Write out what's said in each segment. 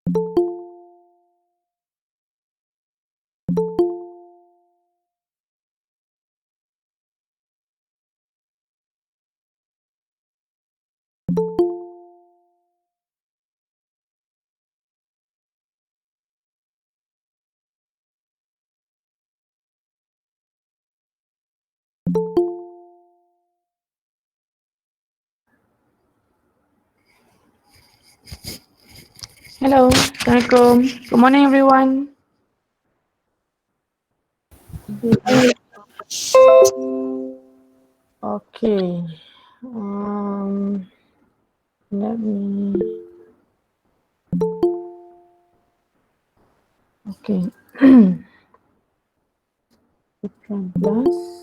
Hello, Assalamualaikum. Good morning, everyone. Okay. Let me. Okay. Plus.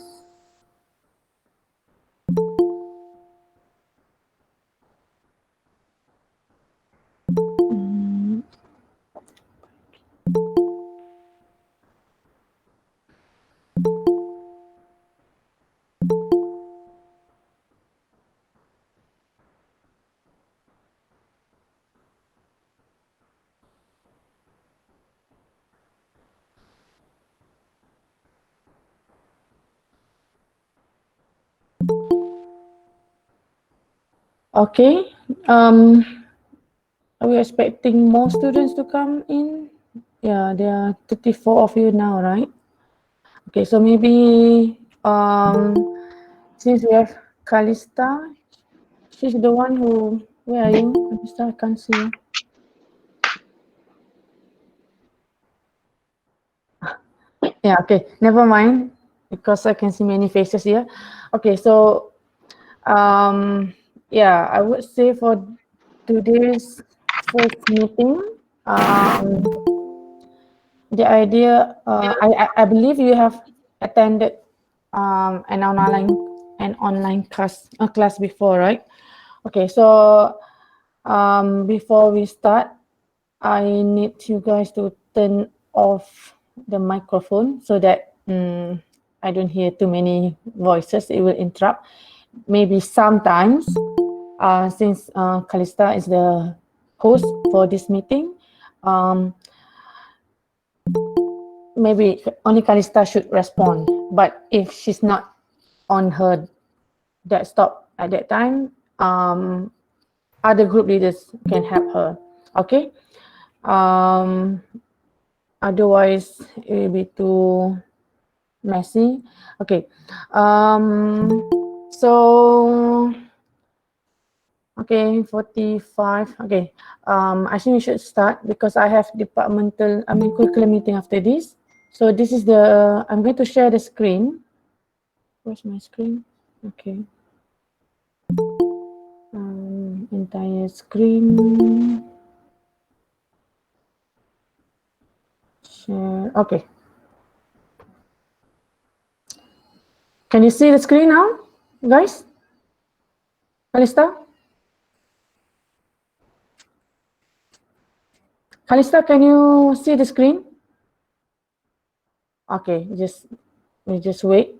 Okay. Are we expecting more students to come in? Yeah, there are 34 of you now, right? Okay, so maybe since we have Kalista, she's the one who. Where are you, Kalista? I can't see you. Yeah, okay, never mind, because I can see many faces here. Okay, so yeah, I would say for today's first meeting, the idea, I believe you have attended an online class before, right? Okay, so before we start, I need you guys to turn off the microphone so that I don't hear too many voices. It will interrupt. Maybe sometimes, since Kalista is the host for this meeting, maybe only Kalista should respond. But if she's not on her desktop at that time, other group leaders can help her. Okay. Otherwise, it will be too messy. Okay. So okay, 45. Okay. I think we should start because I have curriculum meeting after this. So this is the, I'm going to share the screen. Where's my screen? Okay. Entire screen. Share. Okay. Can you see the screen now, guys? Kalista? Kalista, can you see the screen? Okay, just wait.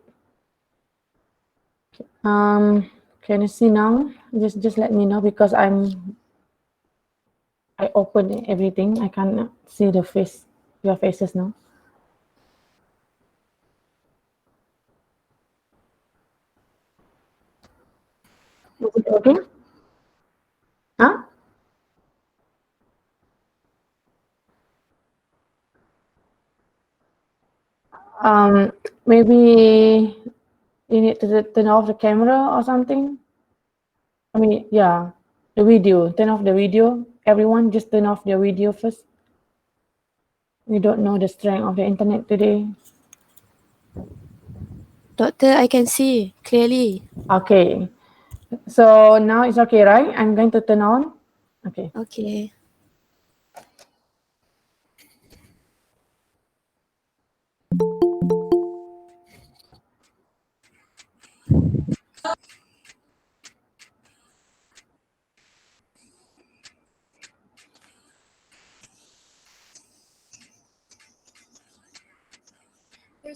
Can you see now? Just let me know because I opened everything. I can't see your faces now. Is it working? Huh? Maybe you need to turn off the camera or something. I mean, yeah, the video. Turn off the video. Everyone, just turn off the video first. We don't know the strength of the internet today. Doctor, I can see clearly. Okay. So now it's okay, right? I'm going to turn on. Okay. Okay.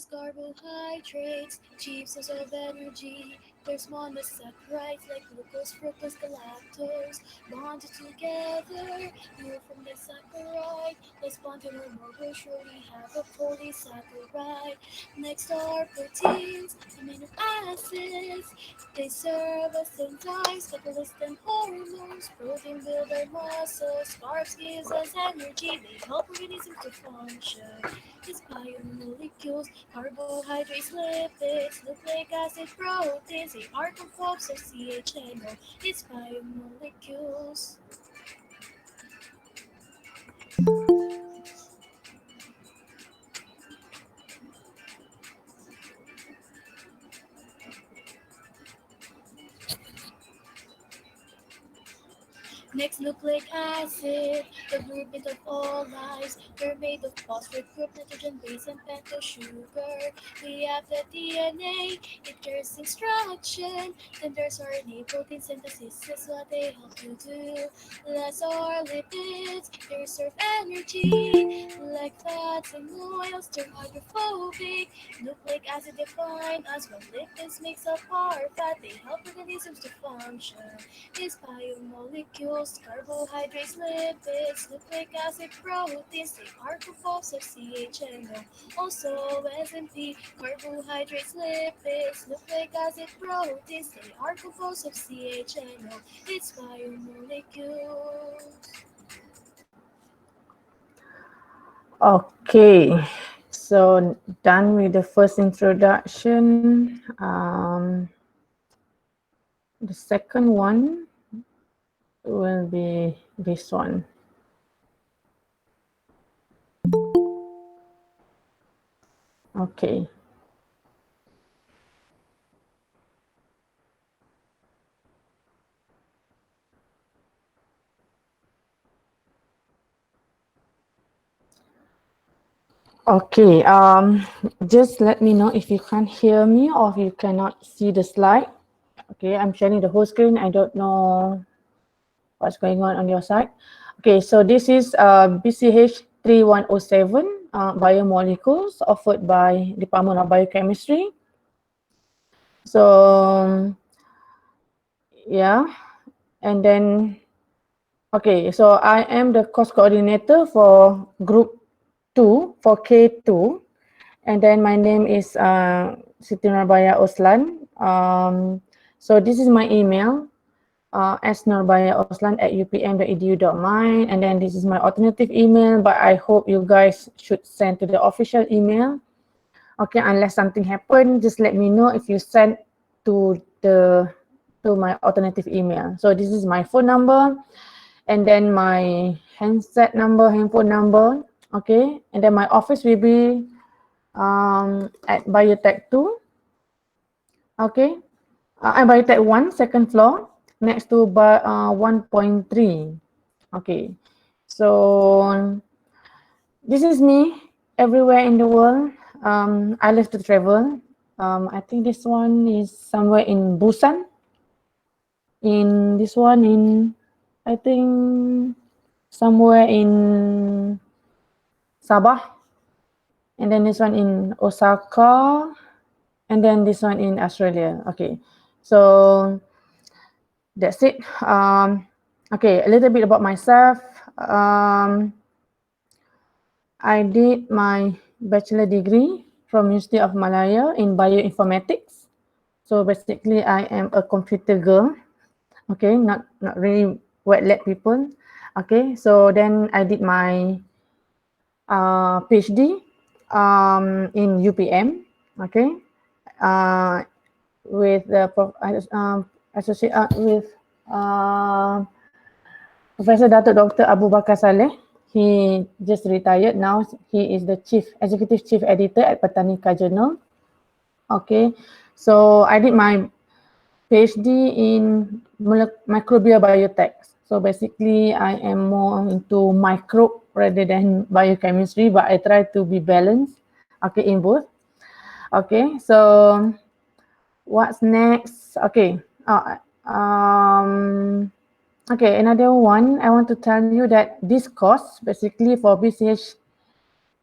carbohydrates, cheap source of energy. There's monosaccharides like glucose, fructose, galactose. Bonded together, you from the saccharide. Let's bond to more, we'll surely have a polysaccharide. Next are proteins, amino acids. They serve as enzymes, catalysts, and hormones. Protein build our muscles, carbs gives us energy. They help organisms to function. It's biomolecules, carbohydrates, lipids, nucleic acid, proteins. They are composed of CHNO. It's biomolecules. Next, nucleic acid, the blueprint of all lives. They're made of phosphate group, nitrogen base, and pentose sugar. We have the DNA, it carries instruction. Then there's RNA, protein synthesis is what they help you do. Less are lipids, they reserve energy. Like fats and oils, they're hydrophobic. Nucleic acid define us, when lipids makes up our fat. They help organisms to function. Is biomolecules, carbohydrates, lipids, nucleic acid, proteins. They are composed of CHNO. Also S&P, carbohydrates, lipids, nucleic acid, proteins. They are composed of CHNO. It's biomolecules. Okay, so done with the first introduction. The second one will be this one. Okay. Okay, just let me know if you can't hear me or if you cannot see the slide. Okay, I'm sharing the whole screen. I don't know what's going on your side. Okay, so this is BCH 3107 biomolecules offered by Department of Biochemistry. So yeah, and then okay, so I am the course coordinator for group 2 for K2, and then my name is Siti Nurbaya Oslan. So this is my email, snorbayaoslan@upm.edu.my, and then this is my alternative email, but I hope you guys should send to the official email. Okay, unless something happen, just let me know if you send to my alternative email. So this is my phone number, and then my handphone number. Okay, and then my office will be at Biotech 2. Okay, Biotech 1, second floor, next to 1.3. Okay, so this is me everywhere in the world. I love to travel. I think this one is somewhere in Busan. In this one in, I think somewhere in Sabah. And then this one in Osaka. And then this one in Australia. Okay, so that's it. Okay, a little bit about myself. I did my bachelor degree from University of Malaya in bioinformatics. So basically, I am a computer girl. Okay, not really wet lab people. Okay, so then I did my PhD in UPM. Okay, uh, with the associate with uh, Professor Dato Dr. Abu Bakar Saleh. He just retired now. He is the executive chief editor at Botanica Journal. Okay, so I did my PhD in microbial biotech. So basically, I am more into microbe rather than biochemistry, but I try to be balanced. Okay, in both. Okay, so what's next? Okay. Okay, another one, I want to tell you that this course, basically for BCH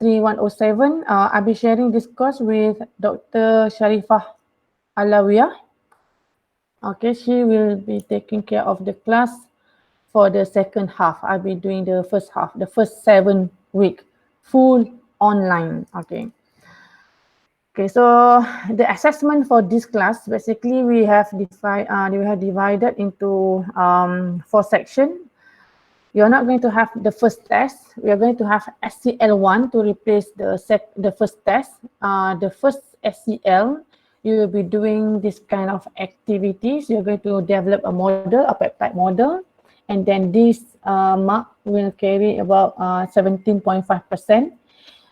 3107. I'll be sharing this course with Dr. Sharifah Alawiyah. Okay, she will be taking care of the class for the second half. I'll be doing the first half, the first 7 week, full online. Okay. Okay, so the assessment for this class, basically we have divided into 4 sections. You're not going to have the first test. We are going to have SCL1 to replace the first test. The first SCL, you will be doing this kind of activities. You're going to develop a model, a peptide model, and then this mark will carry about 17.5%.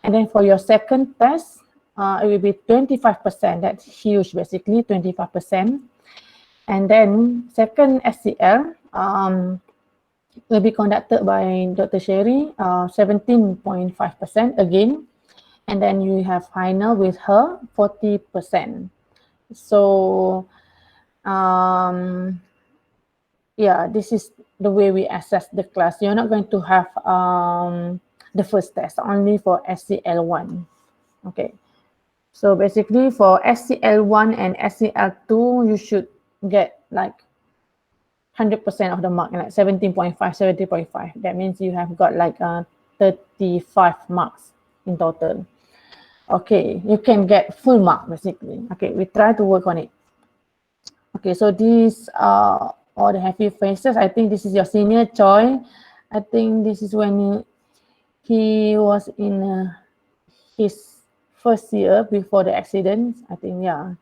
And then for your second test, it will be 25%. That's huge, basically 25%. And then second SCL, will be conducted by Dr. Sherry, 17.5% again. And then you have final with her, 40%. So, yeah, this is the way we assess the class. You're not going to have the first test, only for SCL1. Okay. So basically for SCL1 and SCL2, you should get like 100% of the mark, like 17.5, 17.5. That means you have got like 35 marks in total. Okay, you can get full mark basically. Okay, we try to work on it. Okay, so these are all the happy faces. I think this is your senior Choi. I think this is when he was in his first year before the accident. I think, yeah.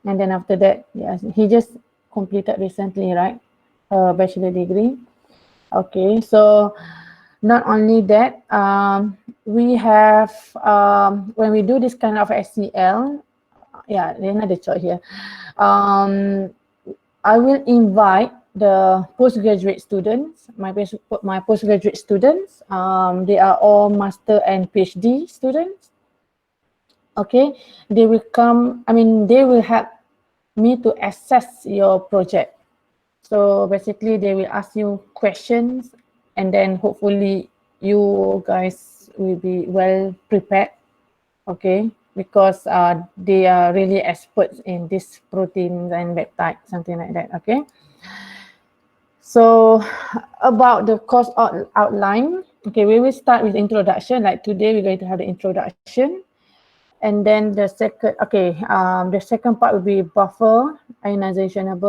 And then after that, yes, he just completed recently, right? A bachelor degree. Okay, so not only that, we have, when we do this kind of SCL, yeah, there's another chart here. I will invite the postgraduate students, my postgraduate students. They are all master and PhD students. Okay, they will come, they will help me to assess your project. So basically they will ask you questions, and then hopefully you guys will be well prepared, okay? Because they are really experts in this proteins and peptides, something like that, okay? So about the course outline, okay, we will start with introduction. Like today we're going to have the introduction. And then the second part will be buffer, ionization and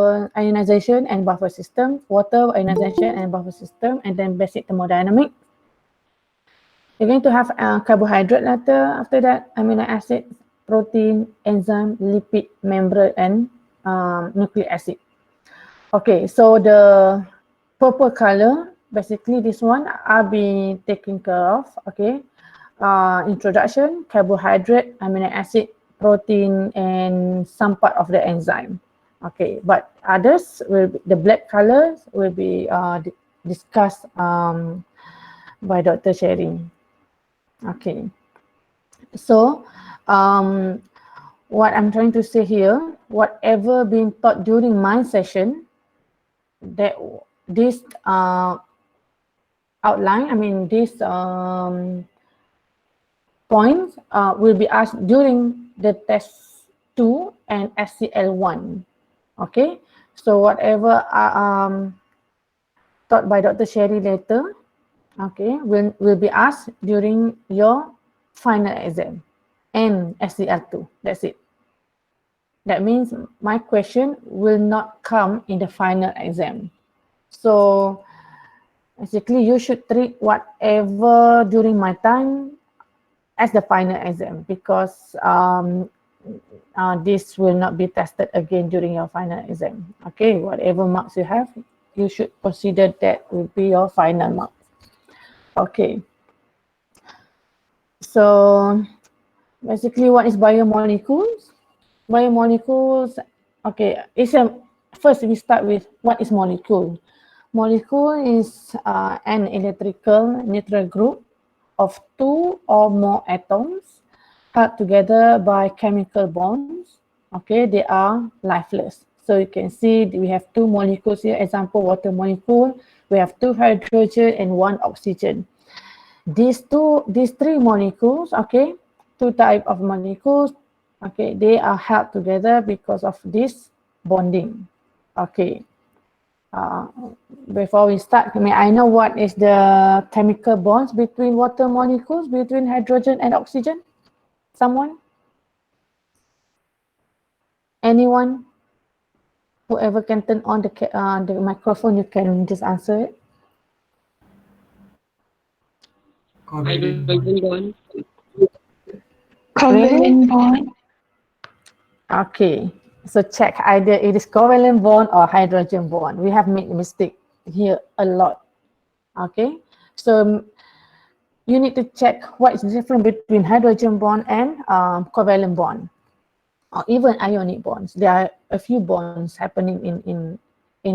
buffer system, water ionization and buffer system, and then basic thermodynamics. You're going to have carbohydrate later. After that, amino acid, protein, enzyme, lipid, membrane, and nucleic acid. Okay, so the purple color, basically this one I'll be taking care of, okay? Introduction, carbohydrate, amino acid, protein, and some part of the enzyme. Okay, but others will be, the black colors will be discussed by Dr. Sherry. Okay, so what I'm trying to say here, whatever being taught during my session, that this outline, this points will be asked during the test 2 and SCL1. Okay, so whatever taught by Dr. Sherry later, okay, will be asked during your final exam and SCL2. That's it. That means my question will not come in the final exam. So basically you should treat whatever during my time as the final exam, because this will not be tested again during your final exam. Okay, whatever marks you have, you should consider that will be your final marks. Okay, so basically what is biomolecules? Biomolecules, okay, first we start with what is molecule. Molecule is an electrical neutral group of 2 or more atoms held together by chemical bonds. Okay, they are lifeless. So you can see we have 2 molecules here. Example, water molecule. We have 2 hydrogen and 1 oxygen. these three molecules, okay, two type of molecules, okay, they are held together because of this bonding. Okay. Uh, Before we start, may I know what is the chemical bonds between water molecules, between hydrogen and oxygen? Someone? Anyone? Whoever can turn on the microphone, you can just answer it. Covalent Hydrogen bond. bond. Really? Covalent bond. Okay. So check either it is covalent bond or hydrogen bond. We have made a mistake here a lot. Okay. So you need to check what is the difference between hydrogen bond and covalent bond, or even ionic bonds. There are a few bonds happening in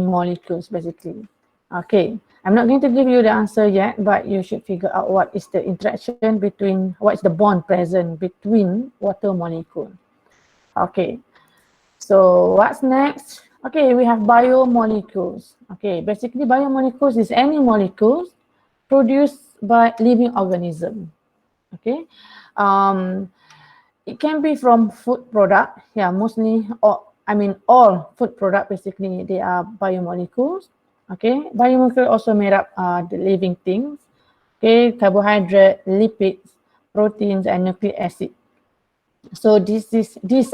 molecules basically. Okay, I'm not going to give you the answer yet, but you should figure out what is the interaction between, what is the bond present between water molecule. Okay, so what's next? Okay, we have biomolecules. Okay, basically biomolecules is any molecules produced by living organism. Okay, um, it can be from food product. Yeah, mostly, or I mean, all food product basically they are biomolecules. Okay, biomolecule also made up the living things. Okay, carbohydrate, lipids, proteins, and nucleic acid. So these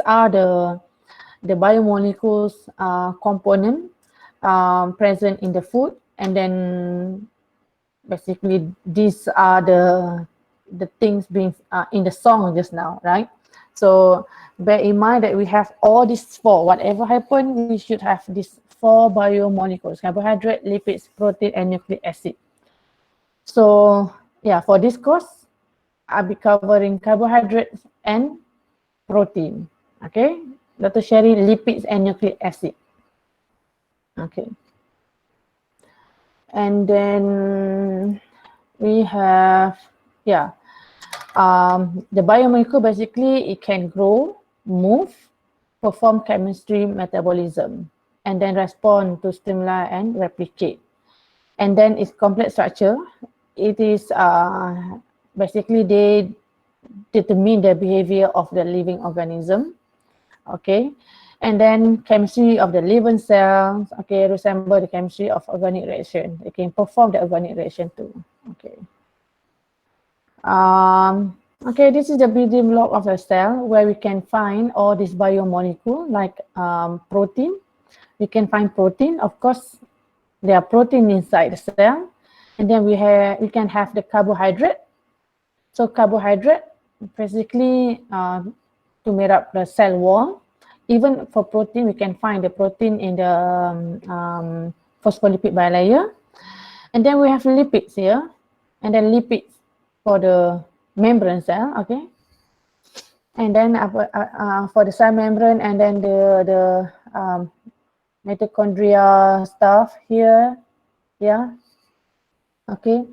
are the biomolecules component present in the food, and then basically these are the things being in the song just now, right? So bear in mind that we have all these four. Whatever happen, we should have these four biomolecules: carbohydrate, lipids, protein, and nucleic acid. So yeah, for this course, I'll be covering carbohydrates and protein. Okay, Dr. Sherry, lipids and nucleic acid. Okay, and then we have, yeah, the biomolecule basically it can grow, move, perform chemistry metabolism, and then respond to stimuli and replicate. And then its complex structure, it is basically they determine the behavior of the living organism. Okay, and then chemistry of the living cells, okay, resemble the chemistry of organic reaction. They can perform the organic reaction too. Okay. Okay, this is the building block of a cell where we can find all these biomolecule like protein. We can find protein. Of course, there are protein inside the cell, and then we can have the carbohydrate. So carbohydrate basically to make up the cell wall. Even for protein, we can find the protein in the phospholipid bilayer. And then we have lipids here, and then lipids for the membrane cell, okay? And then for the cell membrane, and then the mitochondria stuff here, yeah, okay.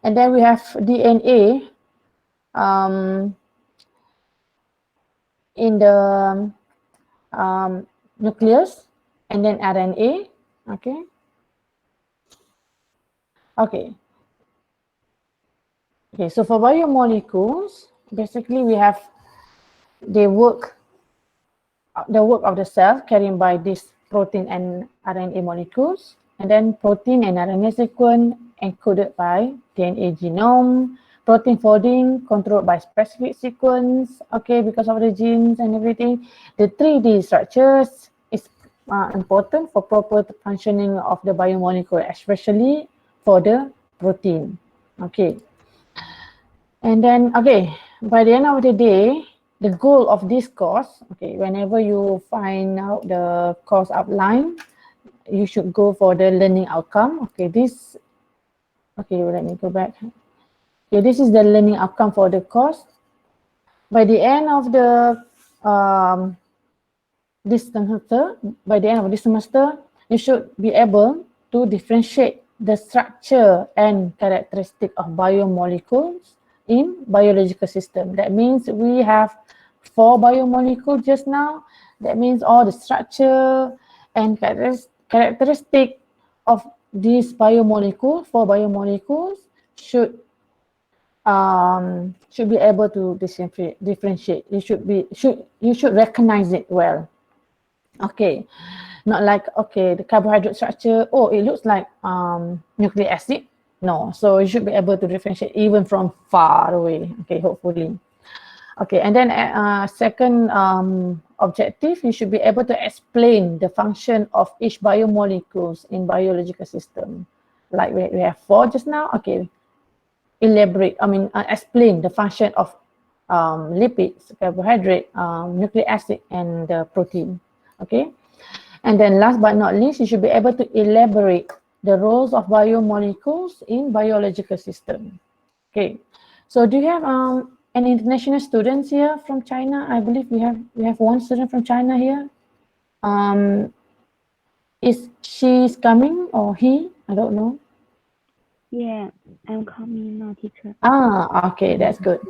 And then we have DNA in the nucleus, and then RNA, okay. Okay. Okay, so for biomolecules, basically we have the work of the cell carried by this protein and RNA molecules, and then protein and RNA sequence encoded by DNA genome, protein folding controlled by specific sequence, okay, because of the genes and everything. The 3D structures is important for proper functioning of the biomolecule, especially for the protein, okay. And then, okay, by the end of the day, the goal of this course, okay, whenever you find out the course outline, you should go for the learning outcome. Okay, let me go back. Okay, this is the learning outcome for the course. By the end of this semester, you should be able to differentiate the structure and characteristic of biomolecules in biological system. That means we have 4 biomolecules just now. That means all the structure and characteristic of these biomolecules, 4 biomolecules, should should be able to differentiate. You should recognize it well. Okay, not like okay the carbohydrate structure. Oh, it looks like nucleic acid. No, so you should be able to differentiate even from far away. Okay, hopefully. Okay, and then second objective, you should be able to explain the function of each biomolecules in biological system. Like we have four just now. Okay, explain the function of lipids, carbohydrate, nucleic acid, and protein. Okay, and then last but not least, you should be able to elaborate the roles of biomolecules in biological system. Okay, so do you have any international students here from China? I believe we have one student from China here. Um, is she's coming or he? I don't know. Yeah, I'm coming now, teacher. Okay, that's good.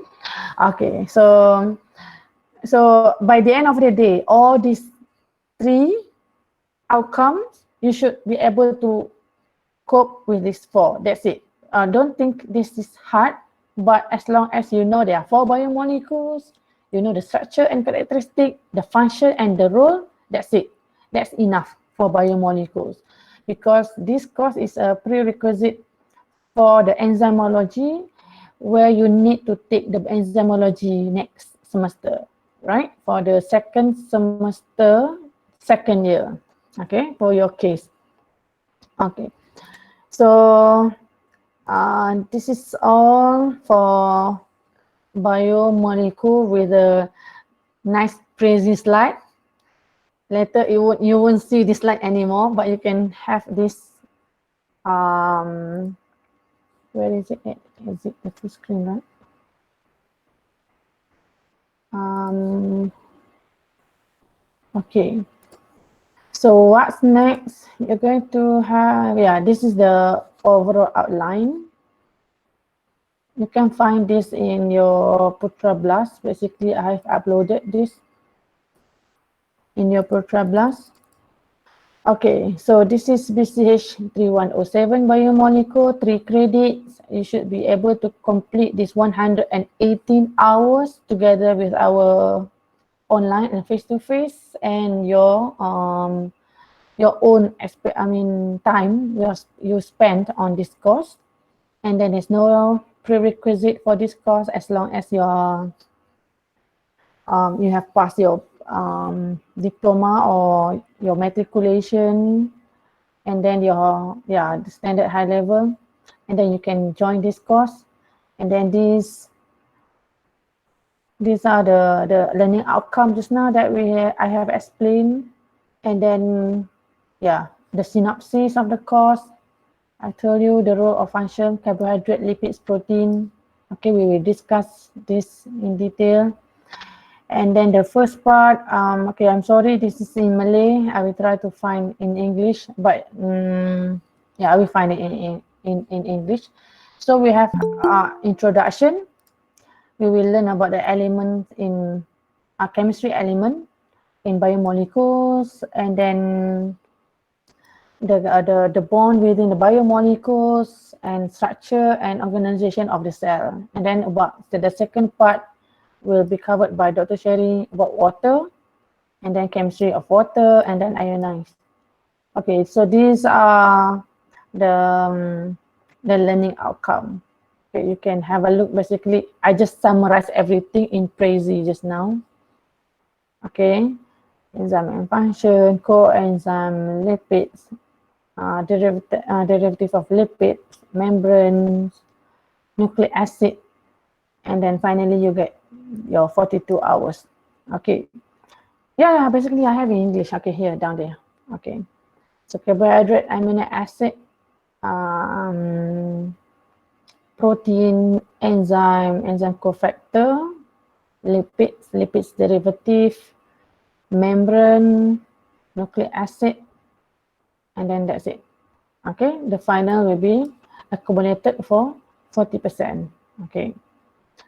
Okay, so by the end of the day, all these three outcomes, you should be able to cope with these four. That's it. Don't think this is hard, but as long as you know there are four biomolecules, you know the structure and characteristic, the function and the role, that's it. That's enough for biomolecules. Because this course is a prerequisite for the enzymology, where you need to take the enzymology next semester, right? For the second semester, second year, okay, for your case. Okay, so this is all for biomolecule with a nice crazy slide. Later you won't see this slide anymore, but you can have this. Where is it? Is it the full screen, right? Okay. So what's next? You're going to have, yeah, this is the overall outline. You can find this in your Putra Blast. Basically, I have uploaded this in your Putra Blast. Okay, so this is BCH 3107 biomolecule, 3 credits. You should be able to complete this 118 hours together with our online and face-to-face and your own time you spend on this course. And then there's no prerequisite for this course as long as you have passed your diploma or your matriculation, and then the standard high level, and then you can join this course. And then these are the learning outcome just now that I have explained. And then the synopsis of the course. I told you the role of function, carbohydrate, lipids, protein. Okay, we will discuss this in detail. And then the first part, okay, I'm sorry, this is in Malay. I will try to find in English, but I will find it in English. So we have introduction. We will learn about the elements in chemistry element in biomolecules, and then the bond within the biomolecules and structure and organization of the cell. And then the second part will be covered by Dr. Sherry about water, and then chemistry of water, and then ionized. Okay, so these are the learning outcome. Okay, you can have a look. Basically, I just summarized everything in Prezi just now. Okay, enzyme and function, coenzyme, lipids, derivative of lipids, membranes, nucleic acid, and then finally you get your 42 hours. Okay. Yeah, basically I have in English. Okay, here, down there. Okay. So carbohydrate, amino acid, protein, enzyme cofactor, lipids derivative, membrane, nucleic acid, and then that's it. Okay, the final will be accumulated for 40%. Okay,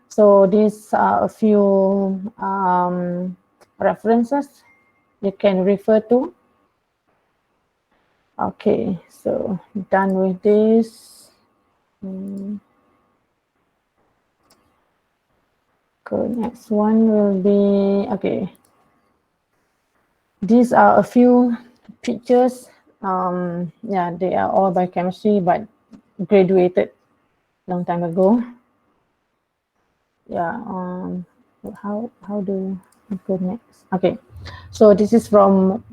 so these are a few references you can refer to. Okay, so done with this. Cool. Next one will be, okay. These are a few pictures. Yeah, they are all biochemistry, but graduated long time ago. Yeah. How do we go next? Okay. So this is from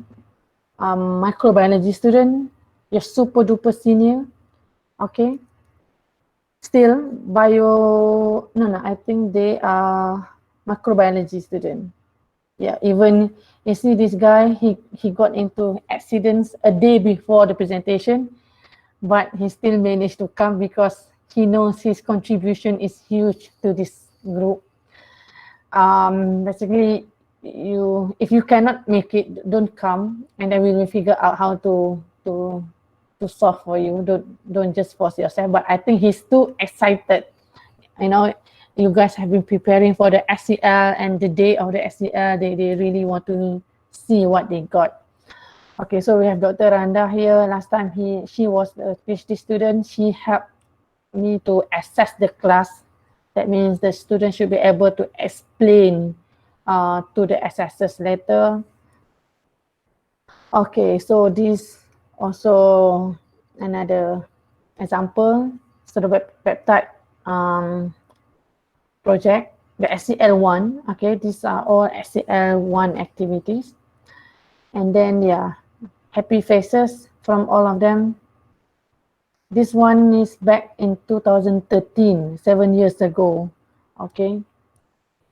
microbiology student. You're super duper senior. Okay. Still no, I think they are microbiology student. Yeah, even you see this guy, he got into accidents a day before the presentation, but he still managed to come because he knows his contribution is huge to this group. Basically, if you cannot make it, don't come, and then we will figure out how to solve for you. Don't just force yourself. But I think he's too excited. You know, you guys have been preparing for the SCL, and the day of the SCL, they really want to see what they got. Okay, so we have Dr. Randa here. Last time she was a PhD student. She helped me to assess the class. That means the student should be able to explain to the assessors later. Okay, so this also another example. So the peptide project, the SCL1. Okay, these are all SCL1 activities. And then, yeah, happy faces from all of them. This one is back in 2013, 7 years ago. Okay,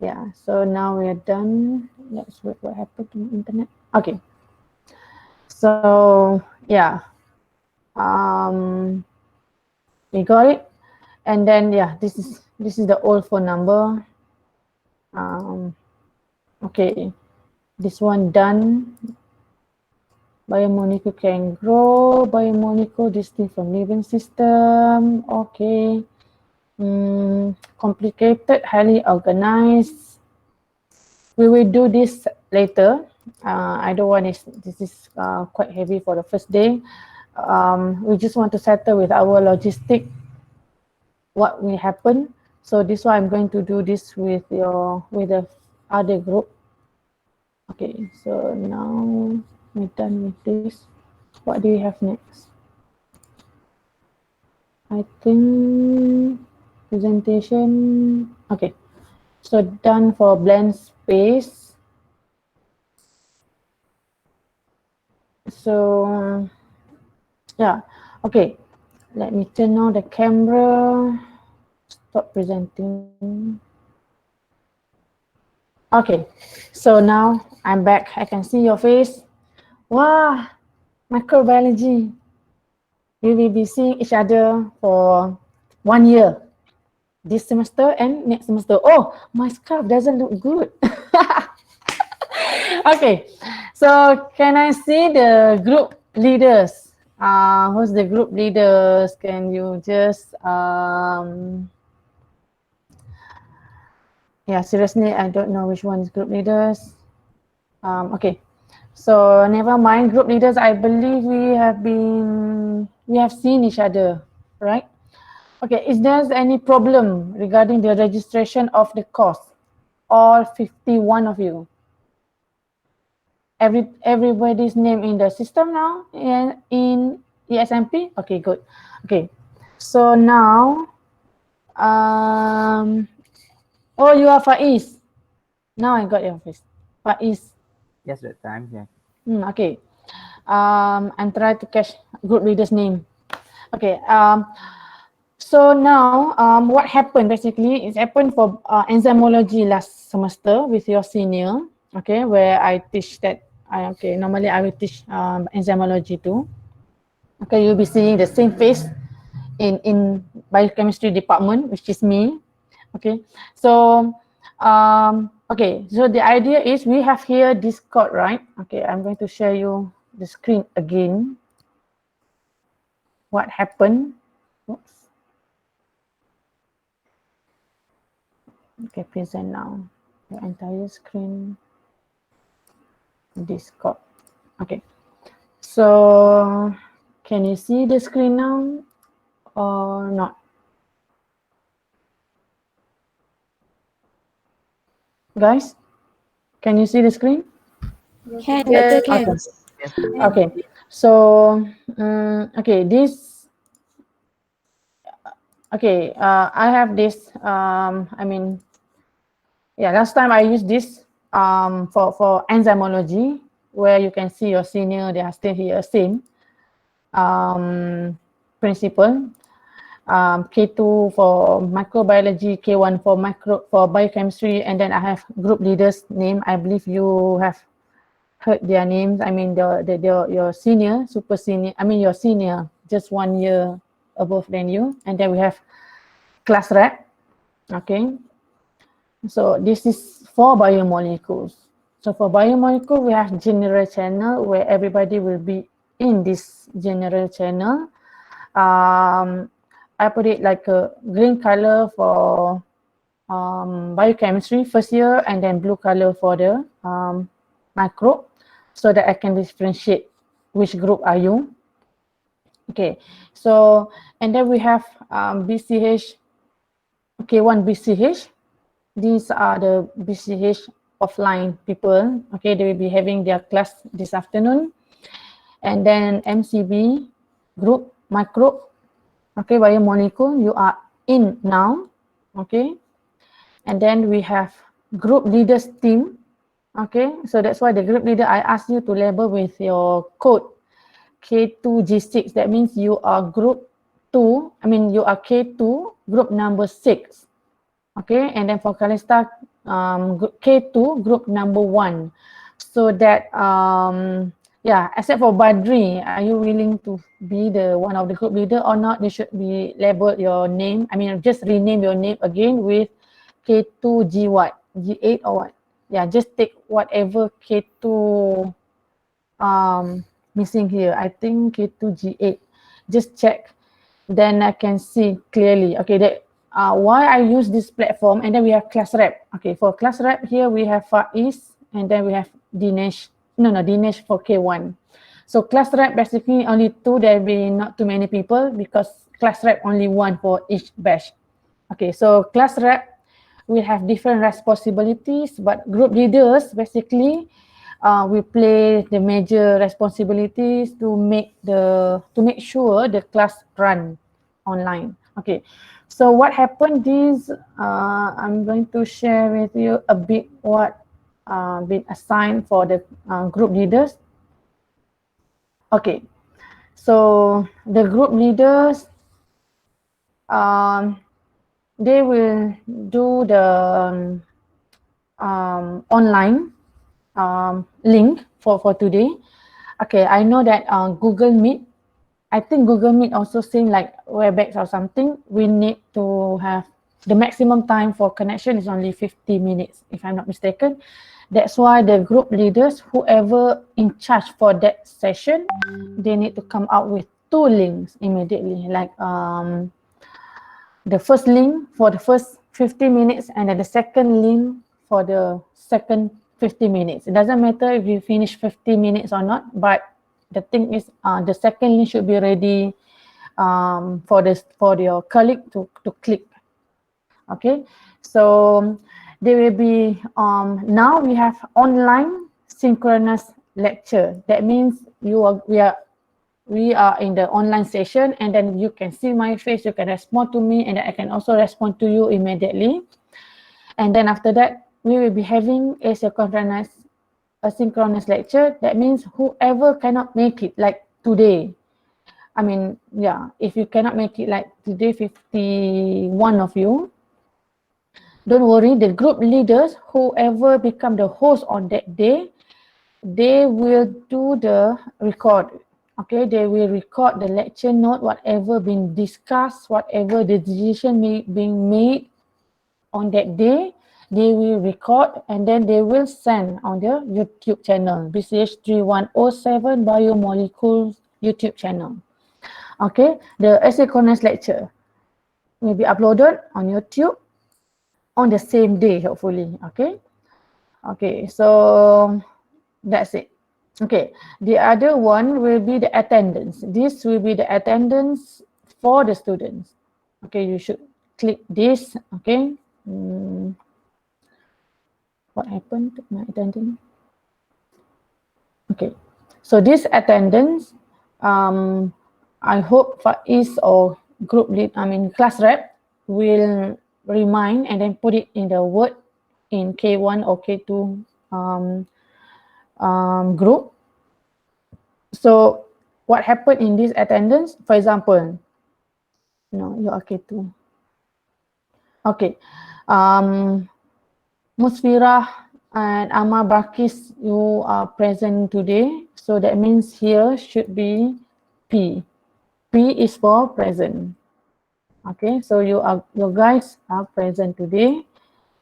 yeah, so now we are done. Let's wait what happened to the internet. Okay, so yeah, we got it. And then, yeah, this is the old phone number. Okay, this one done. Biomolecule can grow. Biomolecule distinct from living system. Okay. Complicated, highly organized. We will do this later. I don't want this is quite heavy for the first day. We just want to settle with our logistic, what will happen. So this one I'm going to do this with the other group. Okay, so now we're done with this. What do you have next? I think presentation. Okay, so done for blank space. So yeah, okay. Let me turn on the camera. Stop presenting. Okay, so now I'm back. I can see your face. Wow, microbiology. We will be seeing each other for 1 year. This semester and next semester. Oh, my scarf doesn't look good. Okay, so can I see the group leaders? Who's the group leaders? Can you just yeah, seriously, I don't know which one is group leaders. Okay, so never mind group leaders. I believe we have seen each other, right? Okay, is there any problem regarding the registration of the course? All 51 of you. Everybody's name in the system now in ESMP? Okay, good. Okay, so now, oh, you are Faiz. Now I got your face. Faiz. Yes, that time, yeah. Okay. I'm trying to catch group leader's name. Okay. So now, what happened basically? It happened for enzymology last semester with your senior. Okay, where I teach that. Normally I will teach enzymology too. Okay, you'll be seeing the same face in biochemistry department, which is me. Okay, so okay, so the idea is we have here Discord, right? Okay, I'm going to share you the screen again. What happened? Oops. Okay, present now. The entire screen. Discord. Okay, so can you see the screen now or not? guys? Can you see the screen? Can, Yes. can. Okay. Yes. Okay. So, okay, okay, I have this, I mean, yeah, last time I used this for enzymology, where you can see your senior, they are still here, same principle. K2 for microbiology, K1 for biochemistry, and then I have group leaders name. I believe you have heard their names. I mean, your senior, super senior. I mean, your senior, just 1 year above than you, and then we have class rep. Okay, so this is for biomolecules. So for biomolecule, we have general channel where everybody will be in this general channel. I put it like a green color for biochemistry first year, and then blue color for the micro, so that I can differentiate which group are you. Okay, so and then we have BCH, okay, one BCH. These are the BCH offline people. Okay, they will be having their class this afternoon. And then MCB group micro. Okay, biomolecule, you are in now. Okay, and then we have group leaders team. Okay, so that's why the group leader, I asked you to label with your code K2G6. That means you are group 2, I mean you are K2 group number 6. Okay, and then for Calista, K2 group number 1. So that yeah, except for Badri, are you willing to be the one of the group leader or not? You should be labeled your name. I mean, just rename your name again with K2G what? G8 or what? Yeah, just take whatever K2 missing here. I think K2G8. Just check. Then I can see clearly. Okay, that why I use this platform. And then we have class rep. Okay, for class rep here we have Faiz, and then we have Dinesh. No, Dinesh for K1. So class rep basically only 2. There will be not too many people because class rep only 1 for each batch. Okay, so class rep will have different responsibilities, but group leaders basically we play the major responsibilities to make sure the class run online. Okay, so what happened is I'm going to share with you a bit what been assigned for the group leaders. Okay, so the group leaders they will do the online link for today. Okay, I know that Google Meet, I think Google Meet also same like WebEx or something. We need to have the maximum time for connection is only 50 minutes, if I'm not mistaken. That's why the group leaders, whoever in charge for that session, they need to come out with 2 links immediately. Like the first link for the first 50 minutes and then the second link for the second 50 minutes. It doesn't matter if you finish 50 minutes or not, but the thing is the second link should be ready for your colleague to click. Okay, so there will be now we have online synchronous lecture. That means we are in the online session, and then you can see my face, you can respond to me, and I can also respond to you immediately. And then after that, we will be having a synchronous lecture. That means whoever cannot make it, like today, I mean, yeah, if you cannot make it like today, 51 of you, don't worry, the group leaders, whoever become the host on that day, they will do the record. Okay, they will record the lecture note, whatever been discussed, whatever the decision being made on that day, they will record and then they will send on the YouTube channel, BCH 3107 Biomolecules YouTube channel. Okay, the asynchronous lecture will be uploaded on YouTube on the same day, hopefully. Okay, okay, so that's it. Okay, the other one will be the attendance. This will be the attendance for the students. Okay, you should click this. Okay, What happened to my attendance? Okay, so this attendance, I hope Faiz or group lead, class rep will remind and then put it in the word in K1 or K2 group. So what happened in this attendance? For example, no, you are K2. Okay, Musfirah and Amar Bakis, you are present today. So that means here should be P. P is for present. Okay, so you guys are present today.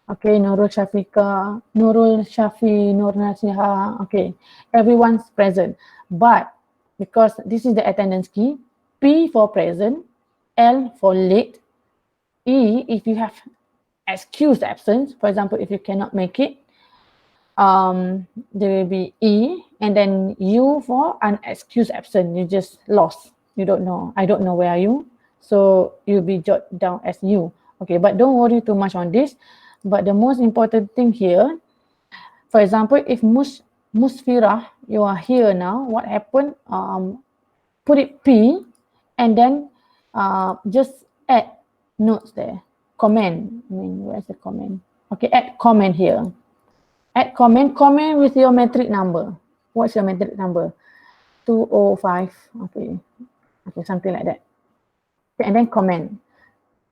Okay, Nurul Shafika, Nurul Shafi, Nur Nasiha. Okay, everyone's present. But because this is the attendance key, P for present, L for late, E if you have excused absence. For example, if you cannot make it, there will be E, and then U for unexcused absent. You just lost. You don't know. I don't know where are you. So you'll be jotted down as U. Okay, but don't worry too much on this. But the most important thing here, for example, if Musfirah, you are here now, what happened? Put it P, and then just add notes there. Comment. Where's the comment? Okay, add comment here. Add comment with your metric number. What's your metric number? 205. Okay, something like that. Okay, and then comment.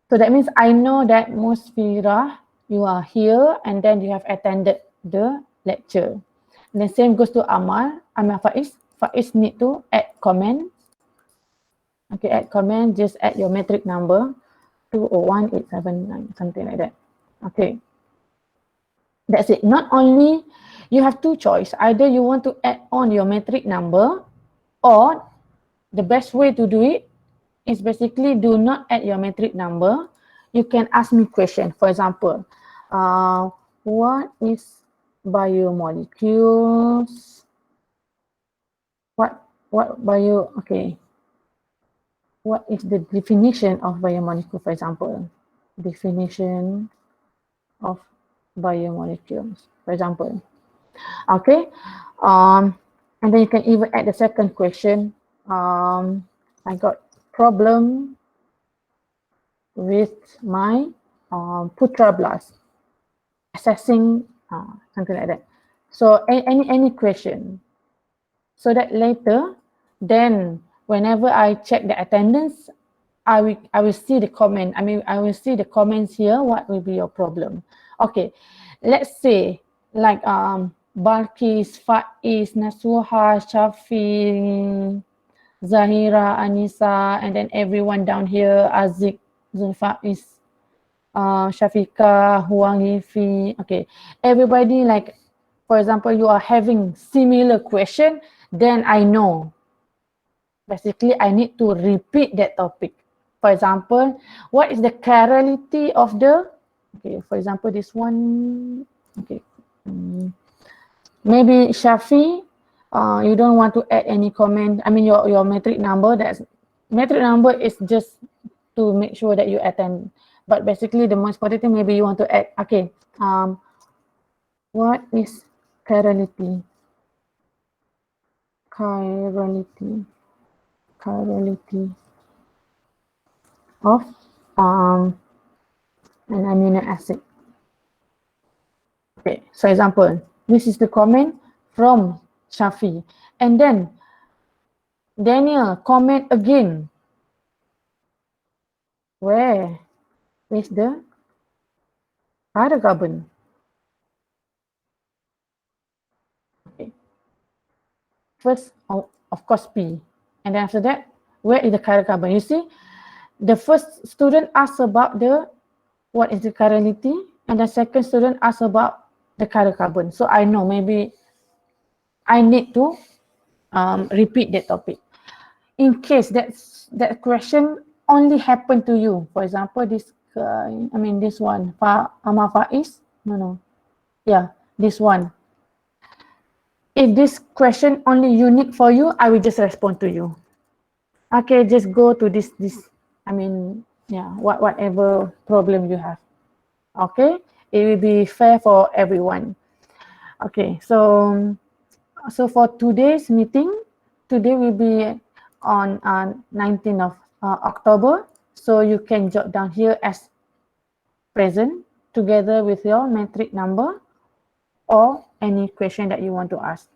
So that means I know that Musfirah, you are here and then you have attended the lecture. And the same goes to Amal Faiz. Faiz need to add comment. Okay, add comment, just add your metric number, 201879, something like that. Okay. That's it. Not only, you have two choice. Either you want to add on your metric number, or the best way to do it is basically do not add your metric number. You can ask me question. For example, what is biomolecules? Okay. What is the definition of biomolecule, for example? Definition of biomolecules, for example. Okay. And then you can even add the second question. I got problem with my Putra blast, assessing something like that. So any question, so that later, then whenever I check the attendance, I will see the comment. I will see the comments here. What will be your problem? Okay, let's say like Balkis, Faiz, Nasuha, Shafi, Zahira, Anisa, and then everyone down here, Azik, Zulfaiz, Shafika, Huang Yifi. Okay, everybody, like, for example, you are having similar question, then I know. Basically, I need to repeat that topic. For example, what is the chirality of the, okay, for example, this one, okay. Maybe Shafi, you don't want to add any comment. Your metric number, metric number is just to make sure that you attend. But basically, the most important thing, maybe you want to add, okay, what is chirality? Chirality of an amino acid. Okay, so example, this is the comment from Shafi. And then Daniel comment again. Where is the hydrocarbon? Okay. First, of course, P. And then after that, where is the hydrocarbon? You see, the first student asked about what is the chirality, and the second student asked about the hydrocarbon. So I know maybe I need to repeat that topic. In case that question only happened to you, for example, this guy, this one, Amar Faiz, this one. If this question only unique for you, I will just respond to you. Okay, just go to this, whatever problem you have. Okay, it will be fair for everyone. Okay, so for today's meeting, today will be on 19th of October. So you can jot down here as present together with your metric number or any question that you want to ask.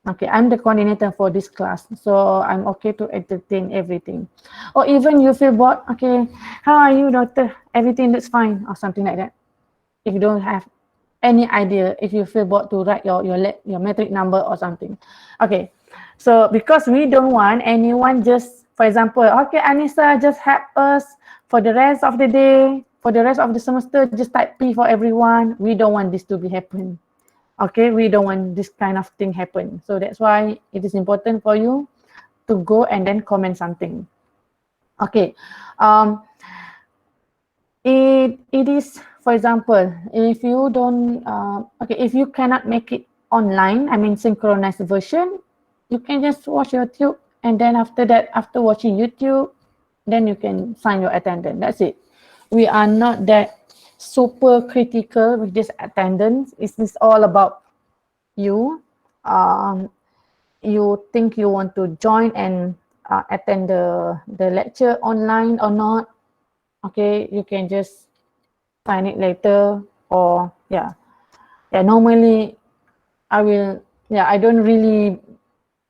Okay, I'm the coordinator for this class, so I'm okay to entertain everything. Or even you feel bored, okay, how are you, doctor? Everything looks fine, or something like that. If you don't have any idea, if you feel bored to write your metric number or something. Okay, so because we don't want anyone just, for example, okay, Anissa, just help us for the rest of the day, for the rest of the semester, just type P for everyone. We don't want this to be happen. Okay, we don't want this kind of thing happen. So that's why it is important for you to go and then comment something. Okay, um, it is, for example, if you don't okay, if you cannot make it online, I mean synchronized version, you can just watch YouTube, and then after that, after watching YouTube, then you can sign your attendance. That's it. We are not that super critical with this attendance. It's all about you. You think you want to join and attend the lecture online or not. Okay, you can just sign it later, or normally I don't really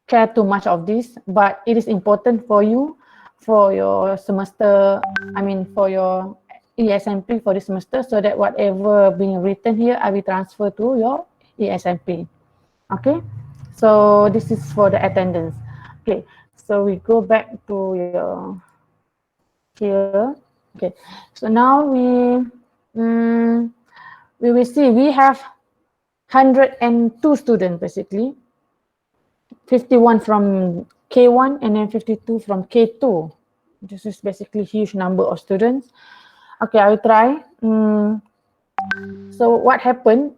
care too much of this, but it is important for you for your semester, I mean for your ESMP for this semester, so that whatever being written here I will transfer to your ESMP. Okay, so this is for the attendance. Okay, so we go back to your here. Okay, so now we will see we have 102 students basically, 51 from K1 and then 52 from K2. This is basically huge number of students. Okay, I will try. So what happened?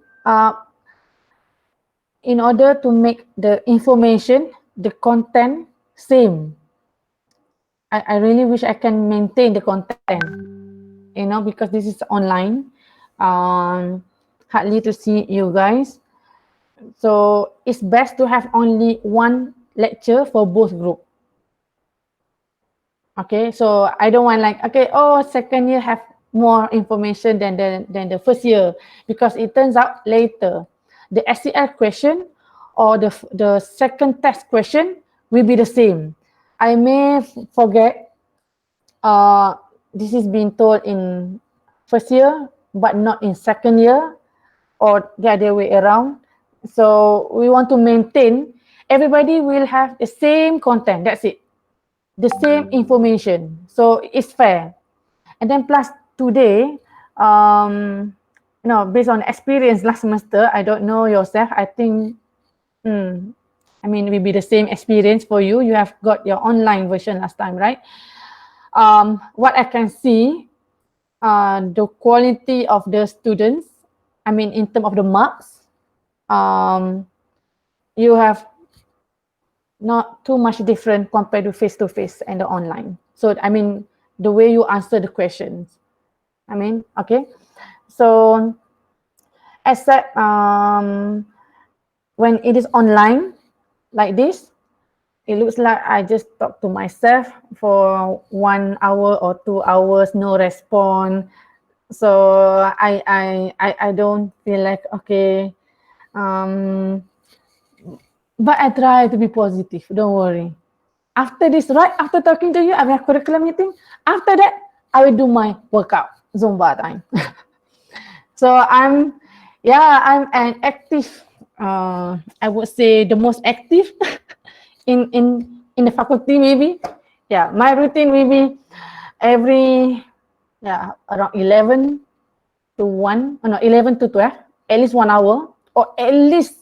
In order to make the information, the content same, I really wish I can maintain the content, because this is online. Hardly to see you guys. So it's best to have only one lecture for both group. Okay, so I don't want like, okay, oh, second year have more information than the first year, because it turns out later the SCL question or the second test question will be the same. I may forget, this is being told in first year but not in second year, or the other way around. So we want to maintain everybody will have the same content, that's it, the same information, so it's fair. And then plus today, based on experience last semester, I don't know yourself, I think, I mean, it will be the same experience for you. You have got your online version last time, right? What I can see, the quality of the students, I mean, in terms of the marks, you have not too much different compared to face-to-face and the online. So, I mean, the way you answer the questions. I mean, okay. So, except when it is online, like this, it looks like I just talk to myself for 1 hour or 2 hours, no response. So I don't feel like, okay, but I try to be positive, don't worry. After this, right after talking to you, I have curriculum meeting. After that, I will do my workout, Zumba time. So I'm an active, I would say the most active in the faculty maybe. Yeah, my routine will be every, around 11 to 1, no, 11 to 12, at least 1 hour or at least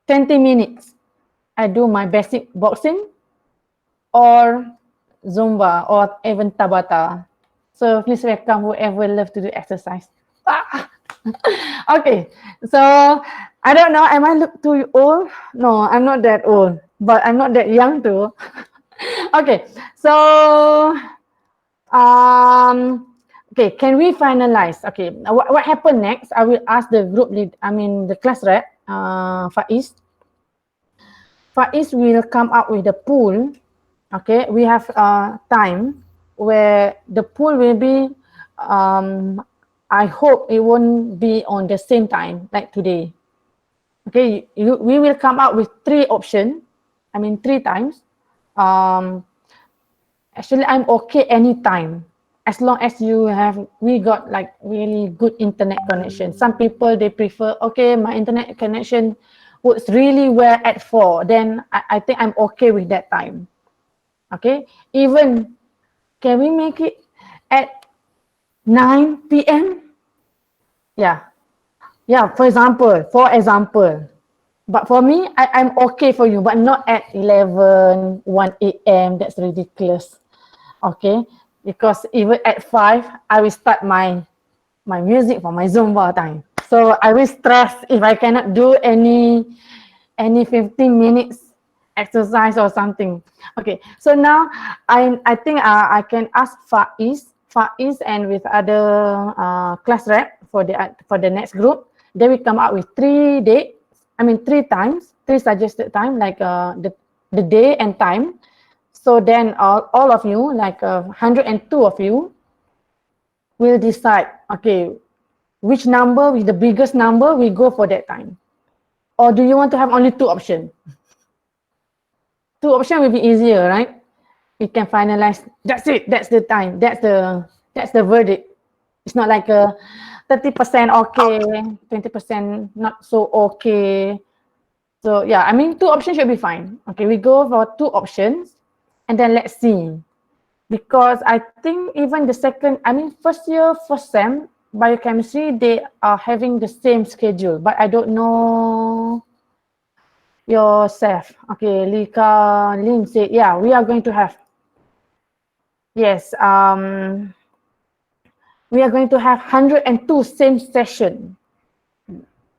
20 minutes. I do my basic boxing or Zumba or even Tabata. So please welcome whoever love to do exercise. Okay, so I don't know, am I look too old? No, I'm not that old, but I'm not that young too. Okay, so okay, can we finalize? Okay, what happened next? I will ask the group lead, I mean the class rep, Faiz. Faiz will come up with the pool. Okay, we have time where the pool will be, I hope it won't be on the same time like today. Okay, we will come up with three options. I mean, three times. Um, Actually, I'm okay anytime as long as we got like really good internet connection. Some people they prefer, okay, my internet connection works really well at 4. Then I think I'm okay with that time. Okay, even can we make it at 9 p.m.? Yeah, yeah. For example. But for me, I'm okay for you, but not at 11, 1 a.m. That's ridiculous. Okay, because even at 5, I will start my music for my Zumba time. So I will stress if I cannot do any 15 minutes exercise or something. Okay, so now I think I can ask Faiz and with other class rep for the next group. They will come up with 3 dates. I mean 3 times, 3 suggested time like the day and time. So then all of you, like 102 of you, will decide, okay, which number with the biggest number we go for that time. Or do you want to have only 2 options? 2 options will be easier, right? We can finalize. That's it. That's the time. That's the verdict. It's not like a 30% okay, 20% not so okay. So yeah, I mean 2 options should be fine. Okay, we go for 2 options and then let's see. Because I think even the first year, first sem, biochemistry, they are having the same schedule, but I don't know yourself. Okay, Lika Lin said, yeah, we are going to have, yes, we are going to have 102 same session.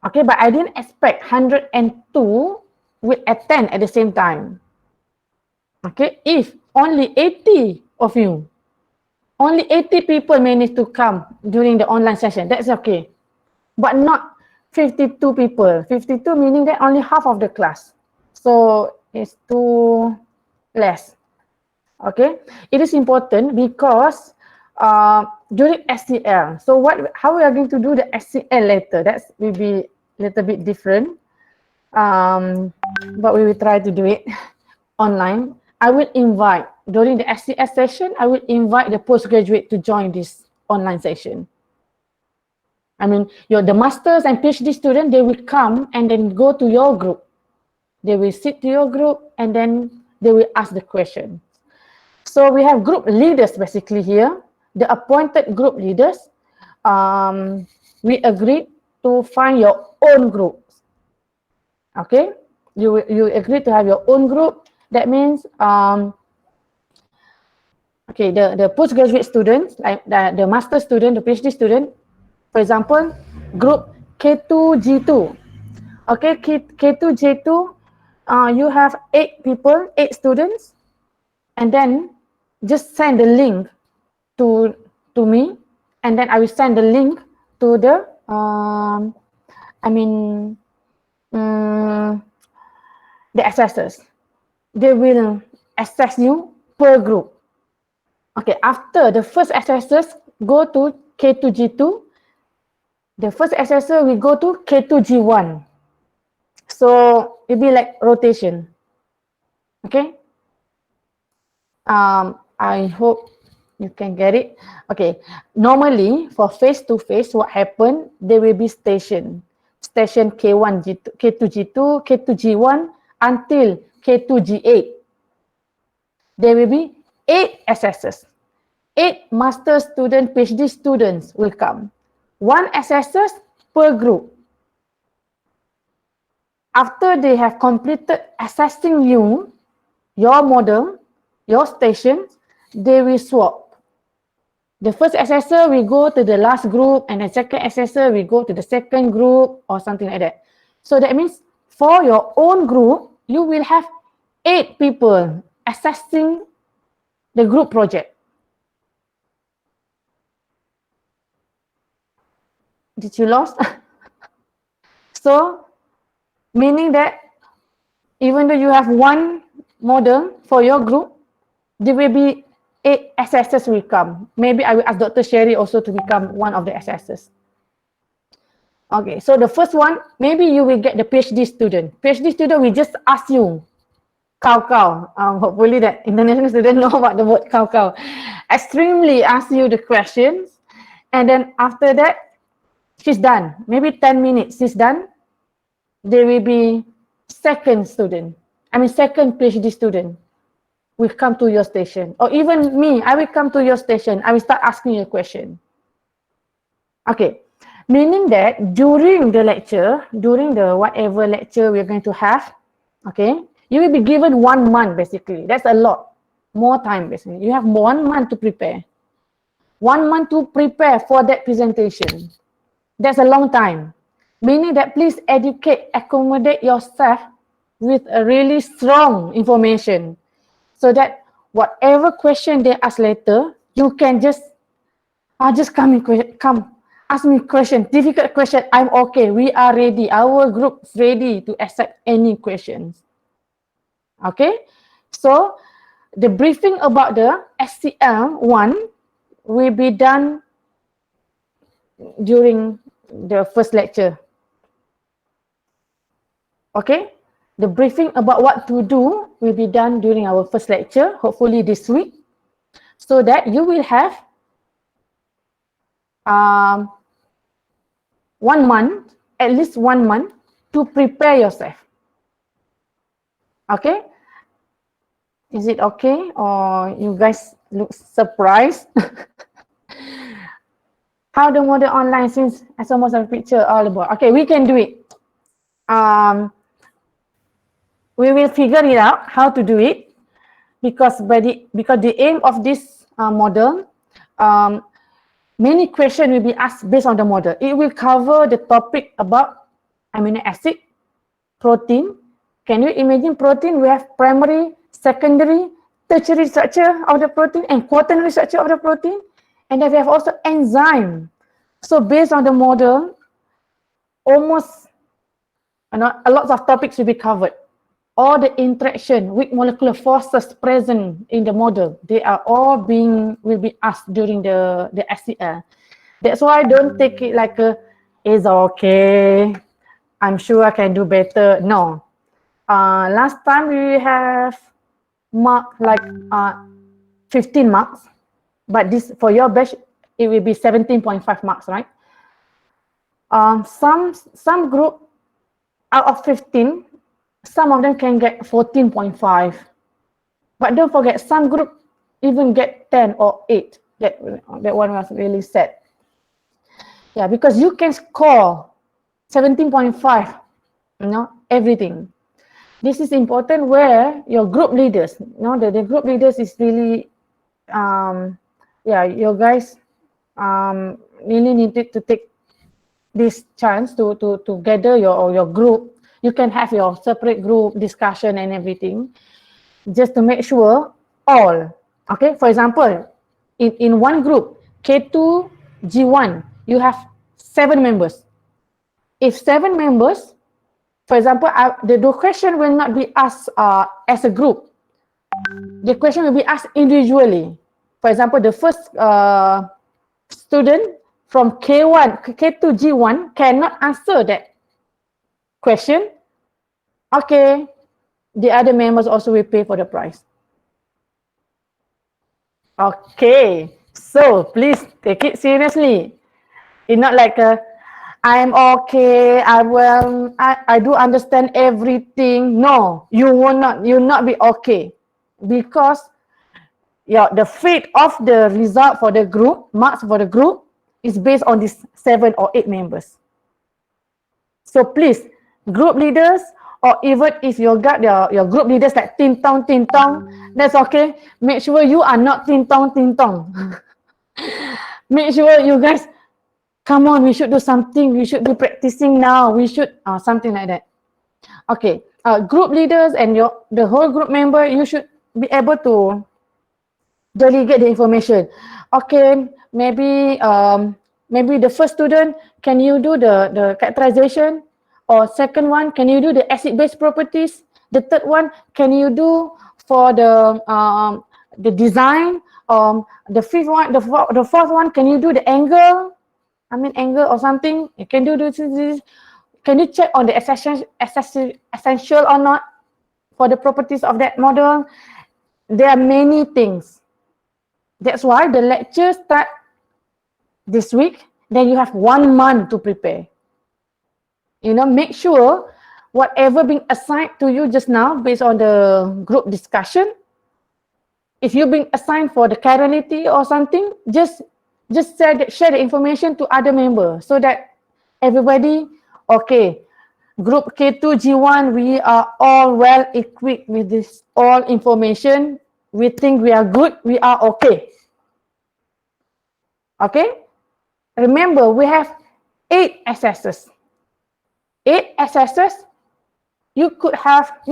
Okay, but I didn't expect 102 will attend at the same time. Okay, if only 80 of you, only 80 people managed to come during the online session, that's okay. But not 52 people. 52 meaning that only half of the class. So it's too less. Okay, it is important because during SCL, so how we are going to do the SCL later, that will be a little bit different, but we will try to do it online. I will invite, during the SCL session, I will invite the postgraduate to join this online session. I mean, the masters and PhD students, they will come and then go to your group. They will sit to your group and then they will ask the question. So we have group leaders basically here, the appointed group leaders. We agreed to find your own group. Okay, you agree to have your own group. That means okay, the postgraduate students, like the master student, the PhD student, for example, group K2G2. Okay, K2J2, you have 8 people, 8 students, and then just send the link to me, and then I will send the link to the the assessors. They will assess you per group. Okay, after the first assessors go to K2G2, the first assessor will go to K2G1. So it'll be like rotation. Okay. I hope you can get it. Okay. Normally for face to face, what happen? There will be station K1, G2, K2G2, K2G1 until K2G8. There will be 8 assessors. 8 master student, PhD students will come. 1 assessors per group. After they have completed assessing you, your model, your station, they will swap. The first assessor will go to the last group and the second assessor will go to the second group or something like that. So that means for your own group, you will have 8 people assessing the group project. Did you lost? So Meaning that even though you have one model for your group, there will be 8 assessors will come. Maybe I will ask Dr. Sherry also to become one of the assessors. Okay, so the first one, maybe you will get the PhD student. PhD student will just ask you, cow. Hopefully that international student know about the word cow. Extremely ask you the questions, and then after that, she's done. Maybe 10 minutes, she's done. There will be second PhD student will come to your station. Or even me, I will come to your station. I will start asking you a question. Okay, meaning that during the lecture, during the whatever lecture we're going to have, okay, you will be given 1 month basically. That's a lot. More time basically. You have 1 month to prepare. 1 month to prepare for that presentation. That's a long time. Meaning that please accommodate yourself with a really strong information so that whatever question they ask later, you can just come ask me question, difficult question. I'm okay. We are ready. Our group is ready to accept any questions. Okay, so the briefing about the SCL one will be done during the first lecture. Okay, the briefing about what to do will be done during our first lecture, hopefully this week, so that you will have 1 month, at least 1 month to prepare yourself. Okay, is it okay, or you guys look surprised? How the model online, since I saw most of the picture all about. Okay, we can do it. We will figure it out how to do it, because the aim of this model, many questions will be asked based on the model. It will cover the topic about amino acid, protein. Can you imagine protein? We have primary, secondary, tertiary structure of the protein and quaternary structure of the protein. And then we have also enzyme. So based on the model, almost a lot of topics will be covered. All the interaction with molecular forces present in the model, they are all will be asked during the SCL. That's why I don't take it like it's okay, I'm sure I can do better. No. Last time we have mark like 15 marks, but this for your batch it will be 17.5 marks, right? Some group out of 15, some of them can get 14.5, but don't forget some group even get 10 or 8. That one was really sad. Yeah, because you can score 17.5, everything. This is important where your group leaders, the group leaders is really, you guys really needed to take this chance to gather your group. You can have your separate group discussion and everything, just to make sure all, okay? For example, in one group, K2, G1, you have 7 members. If 7 members, for example, the question will not be asked as a group. The question will be asked individually. For example, the first student from K1, K2, G1 cannot answer that question. Okay, the other members also will pay for the price. Okay, so please take it seriously. It's not like I'm okay, I do understand everything. No, you will not be okay, because the fate of the result for the group, marks for the group, is based on these 7 or 8 members. So please, group leaders, or even if you got your group leaders like ting tong, that's okay. Make sure you are not ting tong. Make sure you guys, come on, we should do something. We should be practicing now. We should, something like that. Okay, group leaders and the whole group member, you should be able to delegate the information. Okay, maybe the first student, can you do the characterization? Or second one, can you do the acid-base properties? The third one, can you do for the design? The fifth one, the fourth one, can you do the angle? I mean angle or something. You can do this. Can you check on the essential or not for the properties of that model? There are many things. That's why the lecture start this week. Then you have 1 month to prepare. You know, make sure whatever being assigned to you just now based on the group discussion, if you've been assigned for the chirality or something, just share the information to other members so that everybody, okay, group K2G1, we are all well equipped with this all information. We think we are good, we are okay. Okay? Remember, we have 8 assessors. 8 assessors, you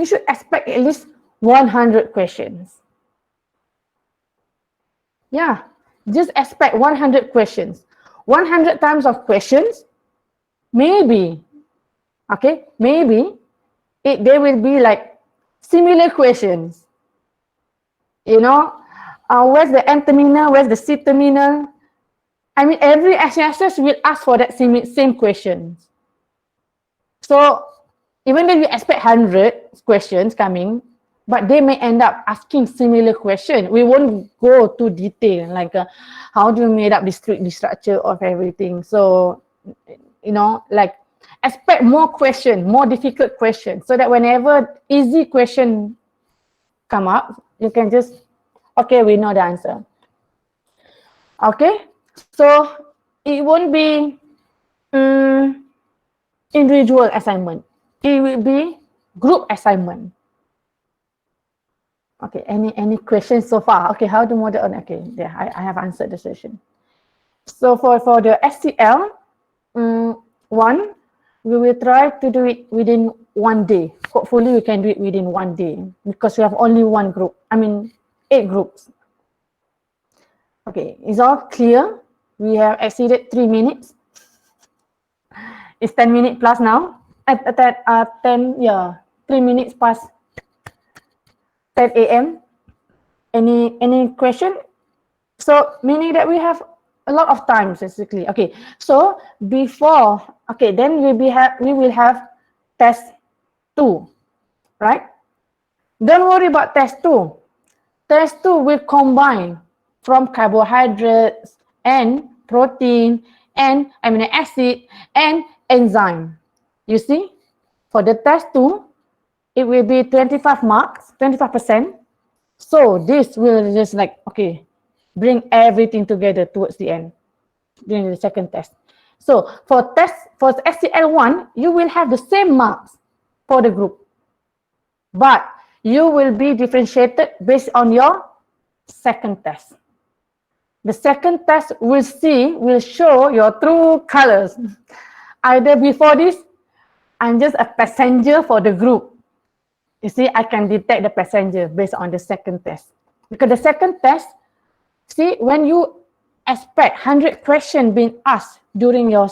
should expect at least 100 questions. Yeah, just expect 100 questions. 100 times of questions, maybe, okay, maybe there will be like similar questions. You know, where's the N terminal, where's the C terminal? I mean, every assessor will ask for that same questions. So, even though you expect 100 questions coming, but they may end up asking similar question. We won't go too detail, like how do you made up the structure of everything. So, you know, like expect more question, more difficult question, so that whenever easy question come up, you can just, okay, we know the answer. Okay, so it won't be individual assignment. It will be group assignment. Okay, any questions so far? Okay, how to model on? Okay, yeah, I have answered the session. So for the SCL, one, we will try to do it within 1 day. Hopefully we can do it within 1 day because we have only one group. I mean, 8 groups. Okay, it's all clear. We have exceeded 3 minutes. It's 10 minutes plus now. At 10, yeah, 3 minutes past 10 a.m. Any question? So meaning that we have a lot of time basically. Okay, so before, okay, then we will have test 2, right? Don't worry about test 2. Test 2 will combine from carbohydrates and protein and amino acid and enzyme. You see, for the test 2, it will be 25 marks, 25%. So this will just like, okay, bring everything together towards the end during the second test. So for SCL1, you will have the same marks for the group, but you will be differentiated based on your second test. The second test will show your true colors. Either before this, I'm just a passenger for the group. You see, I can detect the passenger based on the second test. Because the second test, see, when you expect 100 questions being asked during your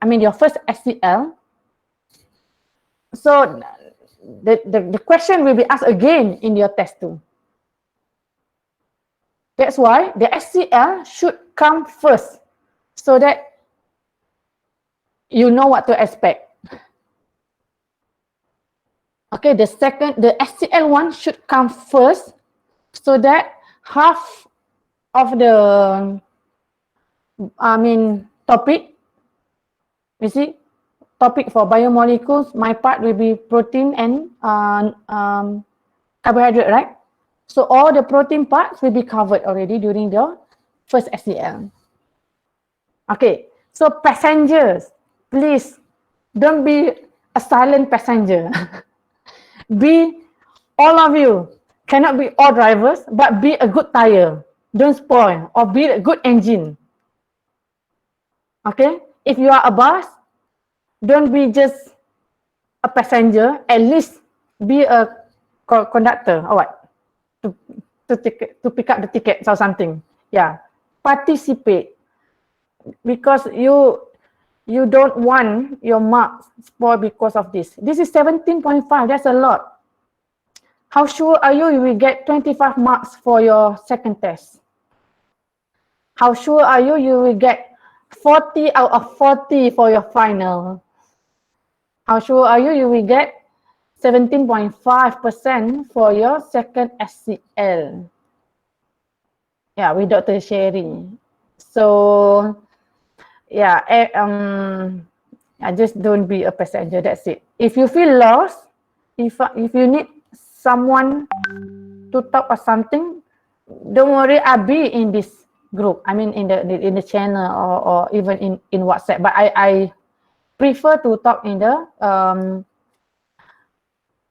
your first SCL, so the question will be asked again in your test 2. That's why the SCL should come first so that you know what to expect. Okay, the SCL1 should come first so that half of the topic, you see, topic for biomolecules, my part will be protein and carbohydrate, right? So all the protein parts will be covered already during the first SCL. Okay, so passengers, please don't be a silent passenger. Be, all of you, cannot be all drivers, but be a good tire. Don't spoil, or be a good engine. Okay, if you are a bus, don't be just a passenger, at least be a conductor or what? To pick up the tickets or something. Yeah, participate, because you you don't want your marks spoiled because of this. This is 17.5. That's a lot. How sure are you will get 25 marks for your second test? How sure are you will get 40 out of 40 for your final? How sure are you will get 17.5% for your second SCL? Yeah, with Dr. Sherry. So, yeah, just don't be a passenger. That's it. If you feel lost, if you need someone to talk or something, don't worry. I'll be in this group. I mean, in the channel or even in WhatsApp. But I prefer to talk in the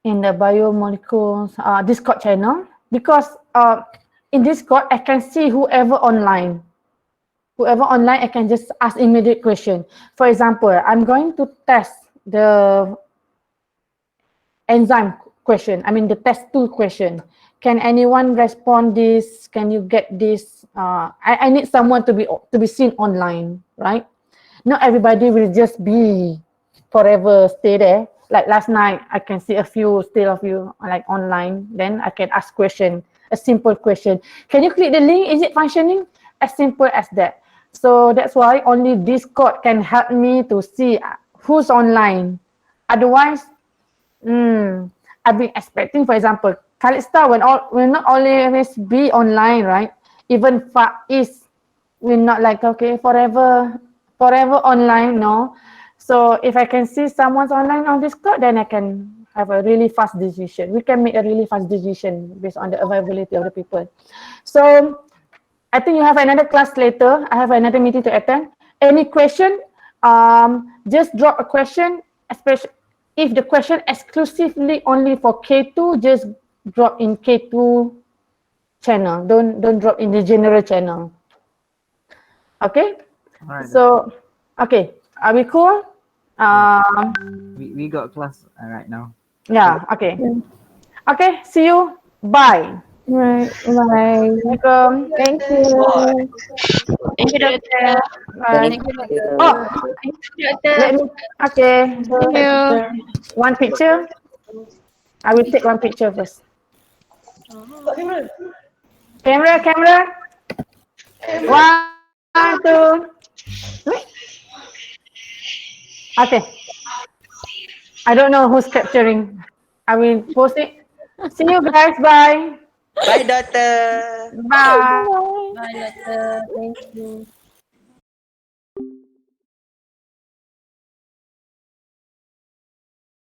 Biomolecules Discord channel, because in Discord I can see whoever online. I can just ask immediate question. For example, I'm going to test the enzyme question. I mean the test 2 question. Can anyone respond this? Can you get this? I need someone to be seen online, right? Not everybody will just be forever stay there. Like last night, I can see a few like online. Then I can ask question, a simple question. Can you click the link? Is it functioning? As simple as that. So that's why only Discord can help me to see who's online. Otherwise, I've been expecting, for example, Calista will not always be online, right? Even Far East will not like, okay, forever online, no. So if I can see someone's online on Discord, then I can have a really fast decision. We can make a really fast decision based on the availability of the people. So I think you have another class later. I have another meeting to attend. Any question? Just drop a question, especially if the question exclusively only for K2, just drop in K2 channel. Don't drop in the general channel. Okay? Alright. So, okay. Are we cool? We got class right now. Yeah, okay. Okay, see you. Bye. Right. Bye. Welcome. Thank you. Thank you, Doctor. Bye. Thank you, Doctor. Oh, Thank you, Doctor. let me, okay. Thank you. One picture. I will take one picture first. Camera. One, two. Okay. I don't know who's capturing. I will post it. See you guys. Bye. Bye, Doctor. Bye. Bye, Doctor. Thank you.